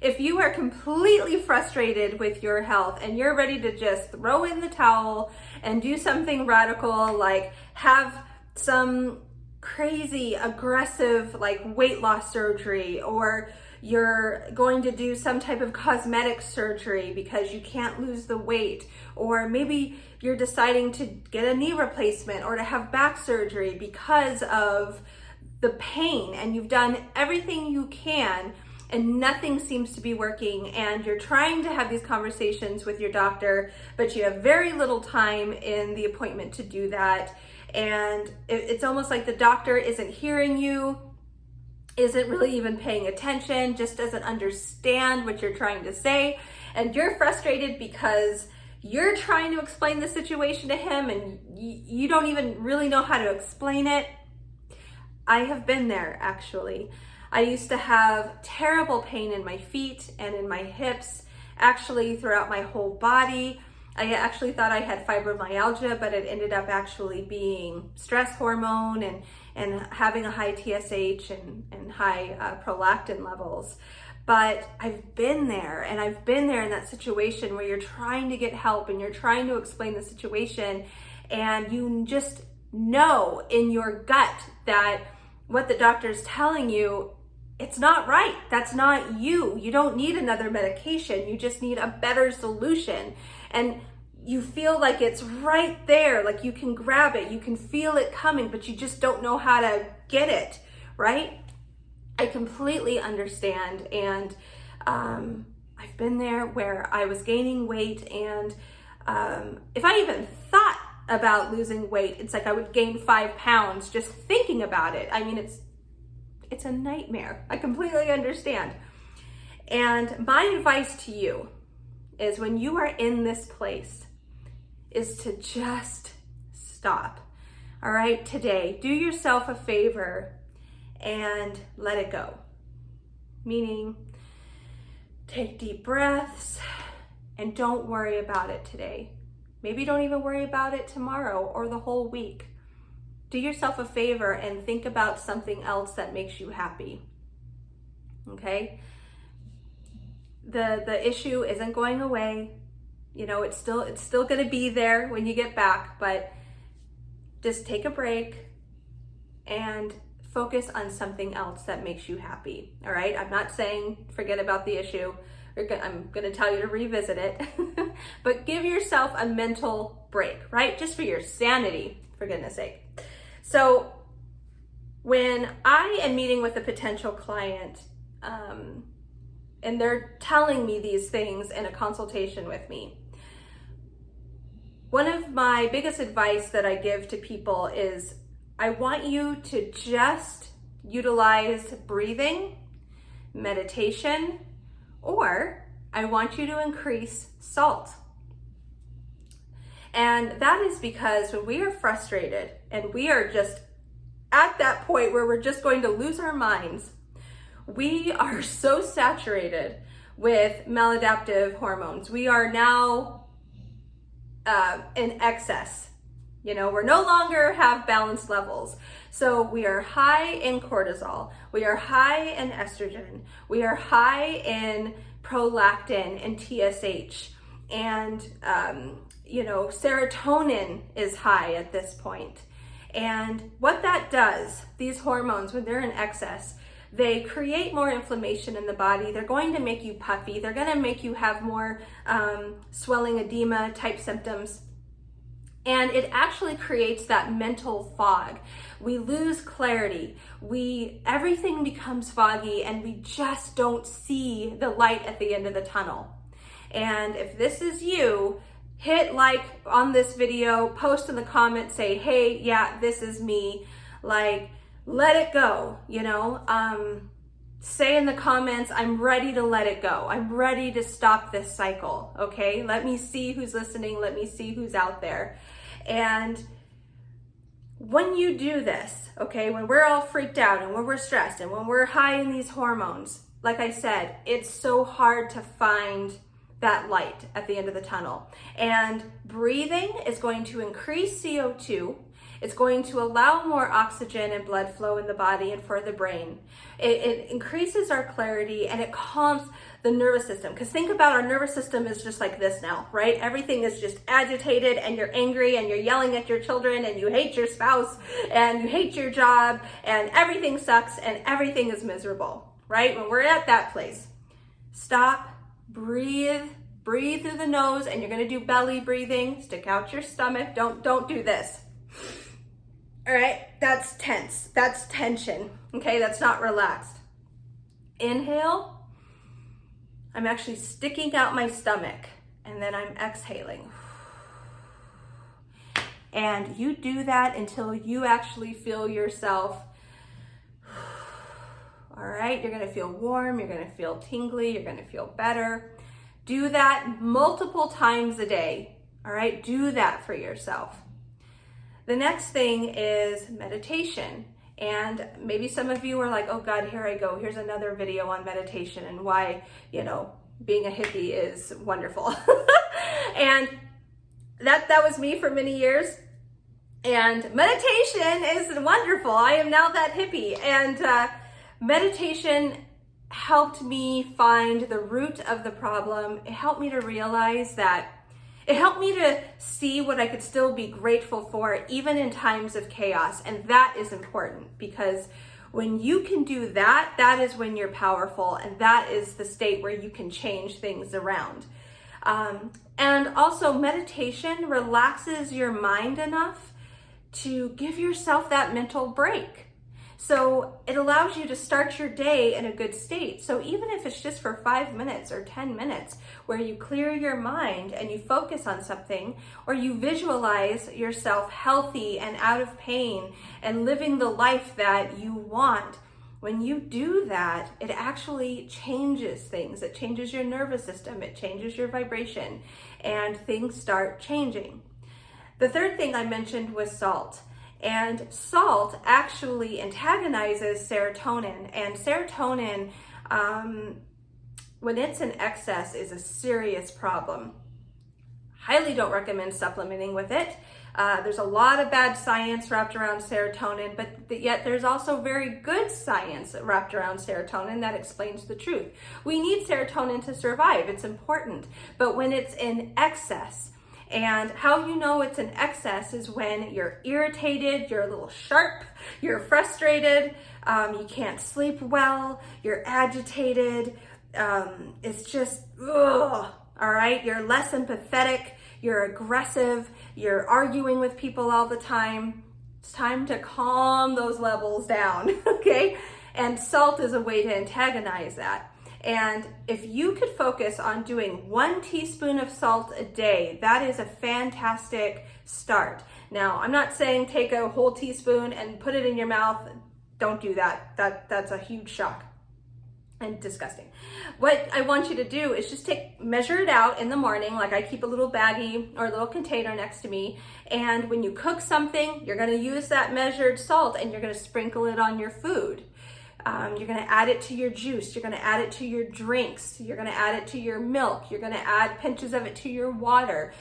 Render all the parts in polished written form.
If you are completely frustrated with your health and you're ready to just throw in the towel and do something radical, like have some crazy aggressive like weight loss surgery, or you're going to do some type of cosmetic surgery because you can't lose the weight, or maybe you're deciding to get a knee replacement or to have back surgery because of the pain, and you've done everything you can and nothing seems to be working, and you're trying to have these conversations with your doctor, but you have very little time in the appointment to do that. And it's almost like the doctor isn't hearing you, isn't really even paying attention, just doesn't understand what you're trying to say. And you're frustrated because you're trying to explain the situation to him and you don't even really know how to explain it. I have been there, actually. I used to have terrible pain in my feet and in my hips, actually throughout my whole body. I actually thought I had fibromyalgia, but it ended up actually being stress hormone and having a high TSH and high prolactin levels. But I've been there, and I've been there in that situation where you're trying to get help and you're trying to explain the situation, and you just know in your gut that what the doctor's telling you, it's not right. That's not you. You don't need another medication. You just need a better solution. And you feel like it's right there, like you can grab it, you can feel it coming, but you just don't know how to get it, right? I completely understand. And I've been there where I was gaining weight, and if I even thought about losing weight, it's like I would gain 5 pounds just thinking about it. I mean, it's a nightmare. I completely understand. And my advice to you is, when you are in this place, is to just stop. All right, today, do yourself a favor and let it go. Meaning, take deep breaths and don't worry about it today. Maybe don't even worry about it tomorrow or the whole week. Do yourself a favor and think about something else that makes you happy. Okay? The issue isn't going away. You know, it's still going to be there when you get back, but just take a break and focus on something else that makes you happy. All right? I'm not saying forget about the issue. I'm going to tell you to revisit it, but give yourself a mental break, right? Just for your sanity, for goodness sake. So when I am meeting with a potential client, and they're telling me these things in a consultation with me, one of my biggest advice that I give to people is, I want you to just utilize breathing, meditation, or I want you to increase salt. And that is because when we are frustrated and we are just at that point where we're just going to lose our minds, we are so saturated with maladaptive hormones. We are now in excess. You know, we're no longer have balanced levels. So we are high in cortisol, we are high in estrogen, we are high in prolactin and TSH, and you know, serotonin is high at this point. And what that does, these hormones, when they're in excess, they create more inflammation in the body. They're going to make you puffy. They're going to make you have more swelling, edema type symptoms. And it actually creates that mental fog. We lose clarity. Everything becomes foggy, and we just don't see the light at the end of the tunnel. And if this is you, hit like on this video, post in the comments, say, hey, yeah, this is me. Like, let it go, you know? Say in the comments, I'm ready to let it go. I'm ready to stop this cycle, okay? Let me see who's listening. Let me see who's out there. And when you do this, okay, when we're all freaked out and when we're stressed and when we're high in these hormones, like I said, it's so hard to find that light at the end of the tunnel. And breathing is going to increase CO2. It's going to allow more oxygen and blood flow in the body and for the brain. It increases our clarity and it calms the nervous system. Because think about, our nervous system is just like this now, right? Everything is just agitated and you're angry and you're yelling at your children and you hate your spouse and you hate your job and everything sucks and everything is miserable, right? When we're at that place, stop, breathe through the nose, and you're going to do belly breathing. Stick out your stomach. Don't do this. All right, that's tense. That's tension. Okay, that's not relaxed. Inhale. I'm actually sticking out my stomach, and then I'm exhaling. And you do that until you actually feel yourself. All right, you're going to feel warm, you're going to feel tingly, you're going to feel better. Do that multiple times a day. All right, do that for yourself. The next thing is meditation. And maybe some of you are like, oh God, here I go. Here's another video on meditation and why, being a hippie is wonderful. And that was me for many years. And meditation is wonderful. I am now that hippie. And meditation helped me find the root of the problem. It helped me to realize that, it helped me to see what I could still be grateful for, even in times of chaos. And that is important, because when you can do that, that is when you're powerful. And that is the state where you can change things around. And also, meditation relaxes your mind enough to give yourself that mental break. So it allows you to start your day in a good state. So even if it's just for 5 minutes or 10 minutes, where you clear your mind and you focus on something, or you visualize yourself healthy and out of pain and living the life that you want, when you do that, it actually changes things. It changes your nervous system, it changes your vibration, and things start changing. The third thing I mentioned was salt. And salt actually antagonizes serotonin. And serotonin, when it's in excess, is a serious problem. Highly don't recommend supplementing with it. There's a lot of bad science wrapped around serotonin, but yet there's also very good science wrapped around serotonin that explains the truth. We need serotonin to survive. It's important. But when it's in excess, and how you know it's in excess is when you're irritated, you're a little sharp, you're frustrated, you can't sleep well, you're agitated, it's just, ugh, all right? You're less empathetic, you're aggressive, you're arguing with people all the time. It's time to calm those levels down, okay? And salt is a way to antagonize that. And if you could focus on doing 1 teaspoon of salt a day, that is a fantastic start. Now, I'm not saying take a whole teaspoon and put it in your mouth. Don't do that. That's a huge shock and disgusting. What I want you to do is just measure it out in the morning. Like, I keep a little baggie or a little container next to me. And when you cook something, you're going to use that measured salt and you're going to sprinkle it on your food. You're going to add it to your juice. You're going to add it to your drinks. You're going to add it to your milk. You're going to add pinches of it to your water.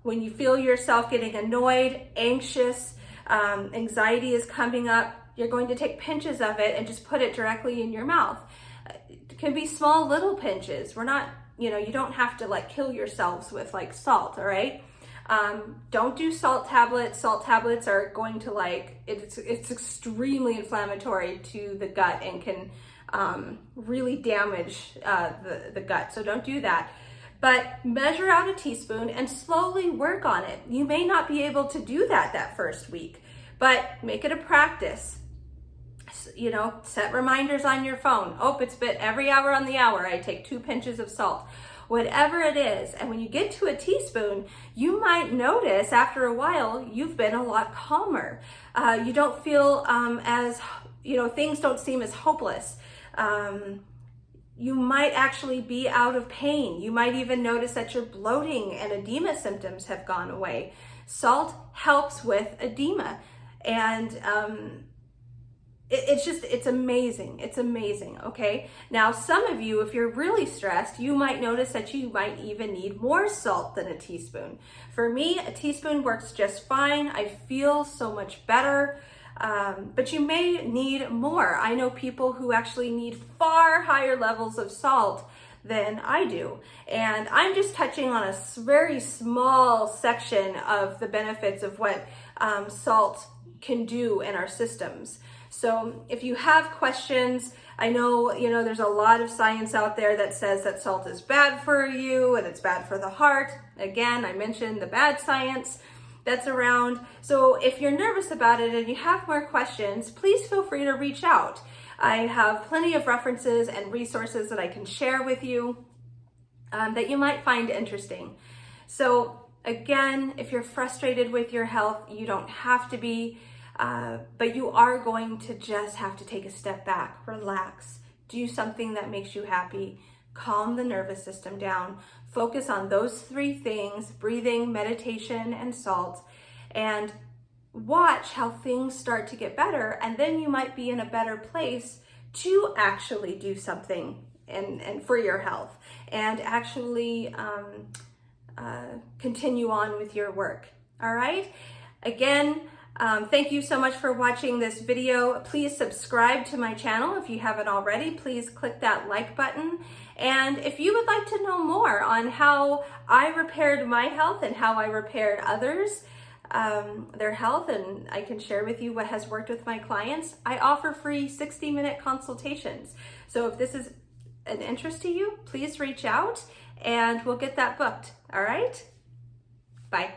When you feel yourself getting annoyed, anxious, anxiety is coming up, you're going to take pinches of it and just put it directly in your mouth. It can be small little pinches. We're not, you don't have to kill yourselves with salt, all right? Don't do salt tablets. Salt tablets are going to it's extremely inflammatory to the gut and can really damage the gut. So don't do that. But measure out a teaspoon and slowly work on it. You may not be able to do that first week, but make it a practice. Set reminders on your phone. Oh, it's been every hour on the hour, I take 2 pinches of salt. Whatever it is. And when you get to a teaspoon, you might notice after a while, you've been a lot calmer. You don't feel things don't seem as hopeless. You might actually be out of pain. You might even notice that your bloating and edema symptoms have gone away. Salt helps with edema. And it's amazing. It's amazing, okay? Now, some of you, if you're really stressed, you might notice that you might even need more salt than a teaspoon. For me, a teaspoon works just fine. I feel so much better, but you may need more. I know people who actually need far higher levels of salt than I do. And I'm just touching on a very small section of the benefits of what salt can do in our systems. So if you have questions, I know, there's a lot of science out there that says that salt is bad for you and it's bad for the heart. Again, I mentioned the bad science that's around. So if you're nervous about it and you have more questions, please feel free to reach out. I have plenty of references and resources that I can share with you that you might find interesting. So again, if you're frustrated with your health, you don't have to be. But you are going to just have to take a step back, relax, do something that makes you happy, calm the nervous system down, focus on those 3 things, breathing, meditation, and salt, and watch how things start to get better. And then you might be in a better place to actually do something and for your health and actually continue on with your work. All right. Again, thank you so much for watching this video. Please subscribe to my channel if you haven't already. Please click that like button. And if you would like to know more on how I repaired my health and how I repaired others, their health, and I can share with you what has worked with my clients, I offer free 60-minute consultations. So if this is an interest to you, please reach out and we'll get that booked. All right? Bye.